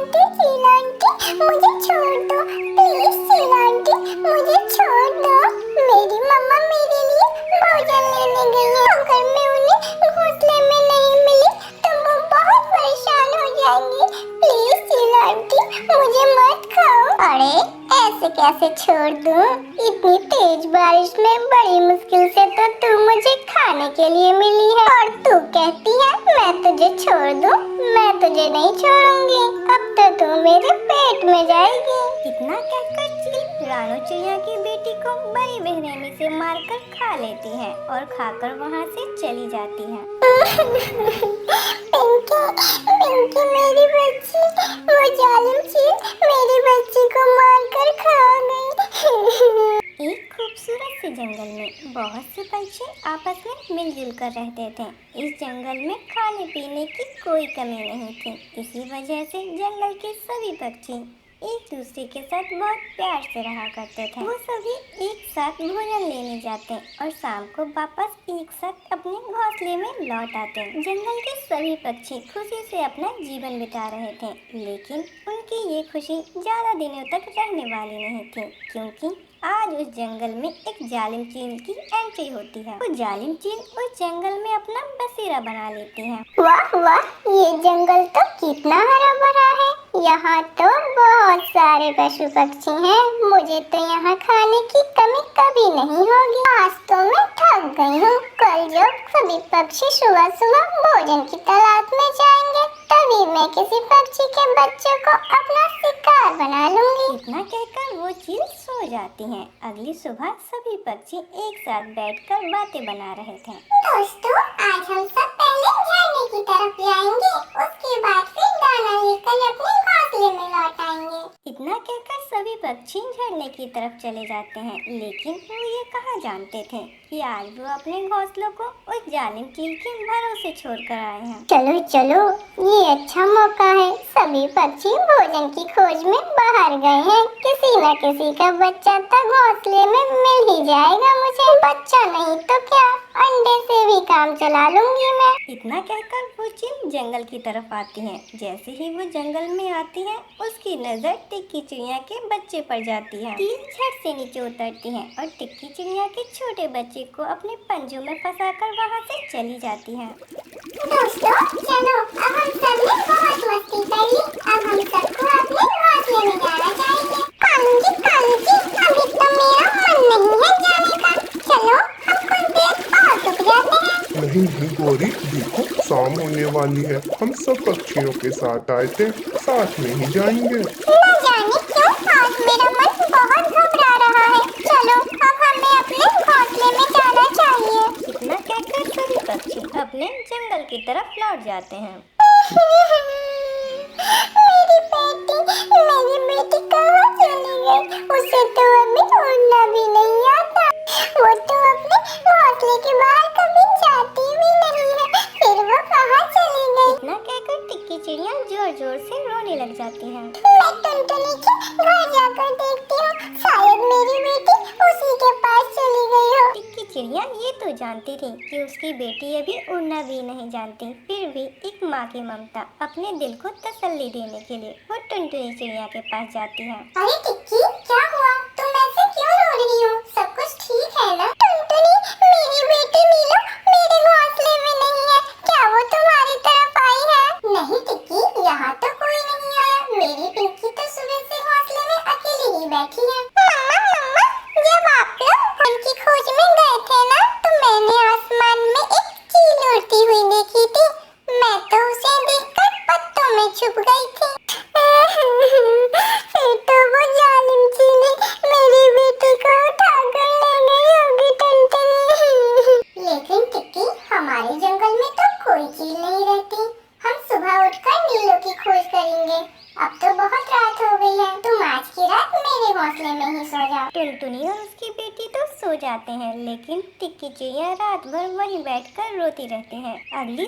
Aunty, Sheila aunty, मुझे छोड़ दो प्लीज। शीला आंटी, मुझे छोड़ दो। मेरी मम्मा मेरे लिए भोजन लेने गई है। अगर मैं उन्हें घोंसले में नहीं मिली तो वो बहुत परेशान हो जाएंगी। प्लीज शीला आंटी, मुझे मत खाओ। अरे ऐसे कैसे छोड़ दूं? इतनी तेज बारिश में बड़ी मुश्किल से तो तू मुझे खाने के लिए मिली है और तू कहती है मैं तुझे छोड़ दूं? मैं तुझे नहीं छोड़ूंगी। अब तो तू मेरे पेट में जाएगी। इतना कहकर चील रानो चिड़िया की बेटी को बड़ी बेरहमी से मारकर खा लेती है और खाकर वहाँ से चली जाती है। पिंकी, पिंकी मेरी बच्ची, वो जालिम चील मेरी बच्ची को मारकर खा गई। एक खूबसूरत से जंगल में बहुत से पंछी आपस में मिलजुल कर रहते थे। इस जंगल में खाने पीने की कोई कमी नहीं थी। इसी वजह से जंगल के सभी पक्षी एक दूसरे के साथ बहुत प्यार से रहा करते थे। वो सभी एक साथ भोजन लेने जाते और शाम को वापस एक साथ अपने घोंसले में लौट आते। जंगल के सभी पक्षी खुशी से अपना जीवन बिता रहे थे, लेकिन उनकी ये खुशी ज्यादा दिनों तक रहने वाली नहीं थी, क्योंकि आज उस जंगल में एक जालिम चील की एंट्री होती है। वो जालिम चील उस जंगल में अपना बसेरा बना लेती है। वाह वाह, ये जंगल तो कितना हरा भरा है। यहाँ तो बहुत सारे पशु पक्षी हैं। मुझे तो यहाँ खाने की कमी कभी नहीं होगी। आज तो मैं थक गई हूँ। कल जब सभी पक्षी सुबह सुबह भोजन की तलाश में जाएंगे तभी मैं किसी पक्षी के बच्चों को अपना शिकार बना लूंगी। इतना कहकर वो चील सो जाती हैं। अगली सुबह सभी पक्षी एक साथ बैठकर बातें बना रहे थे। दोस्तों, आज हम सब पहले झरने की तरफ जाएंगे, उसके बाद फिर दाना लेकर अपने घोंसले में लौट आएंगे। इतना कहकर सभी पक्षी झरने की तरफ चले जाते हैं, लेकिन वो ये कहाँ जानते थे कि आज वो अपने घोंसलों को उस जालिम चील के भरोसे छोड़कर आए हैं। चलो चलो, ये अच्छा मौका है। सभी पक्षी भोजन की खोज में बाहर गए हैं। किसी न किसी का बच्चा तो घोंसले में मिल ही जाएगा मुझे। बच्चा नहीं तो क्या, अंडे से भी काम चला लूंगी मैं। इतना कहकर वो चील जंगल की तरफ आती है। जैसे ही वो जंगल में आती है, उसकी नजर टिक्की चिड़िया के बच्चे पर जाती है। चील झट से नीचे उतरती है और टिक्की चिड़िया के छोटे बच्चे को अपने पंजों में फंसाकर वहाँ से चली जाती है। दोस्तों चलो, अब हम सब ने बहुत मस्ती कर ली। अब हम सबको अपने घोंसले में जाना चाहिए। कालू जी, अभी तो मेरा मन नहीं है जाने का। चलो हम कुछ देर और रुक जाते हैं। नहीं नहीं गौरी, देखो शाम होने वाली है। हम सब पक्षियों के साथ आए थे, साथ में ही जाएंगे। न जाने क्यों आज मेरा मन बहुत घबरा रहा है। चलो अब हमें अपने घोंसले में जाना चाहिए। इतना कहकर सभी पक्षी अपने जंगल की तरफ लौट जाते हैं। मेरी बेटी कहाँ चली गई? उसे तो अभी उड़ना भी नहीं आता। वो तो अपने घोंसले के बाहर कभी जाती भी नहीं है। फिर वो कहाँ चली गई? इतना कहकर टिक्की चिड़िया जोर जोर से रोने लग जाती है। मैं टुनटुनी के घर जाकर देखती हूँ, शायद मेरी बेटी उसी के पास चली गई हो। टिक्की चिड़िया ये तो जानती थी कि उसकी बेटी अभी उड़ना भी नहीं जानती, फिर भी एक माँ की ममता अपने दिल को तसल्ली देने के लिए वो टुनटुनी चिड़िया के पास जाती है। अरे टिक्की, क्या हुआ? तुम ऐसे क्यों रो रही हो? सब कुछ ठीक है ना? टुनटुनी, मेरी बेटी मीलू मेरे घोंसले में नहीं है। क्या वो तुम्हारी तरफ आई है? नहीं टिक्की, यहाँ तो कोई नहीं आया। मेरी पिंकी तो सुबह से घोंसले में अकेली ही बैठी है। मम्मा, जब आप लोग उनकी खोज में गए थे ना, तो मैंने आसमान में एक चील उड़ती हुई देखी थी। मैं तो उसे देखकर पत्तों में छुप गई थी। फिर तो वो जालिम चील मेरी बेटी को उठाकर ले गई होगी टुनटुनी। लेकिन टिक्की, हमारे जंगल में तो कोई चील नहीं रहती। हम सुबह उठकर नीलों की खोज करेंगे। अब तो बहुत रात हो गई है। तुम आज की रात मेरे घोंसले में ही सो जाओ। टुनटुनी और उसकी बेटी तो सो जाते हैं, लेकिन टिक्की चिड़िया रात भर वहीं बैठकर रोती रहती है। अगली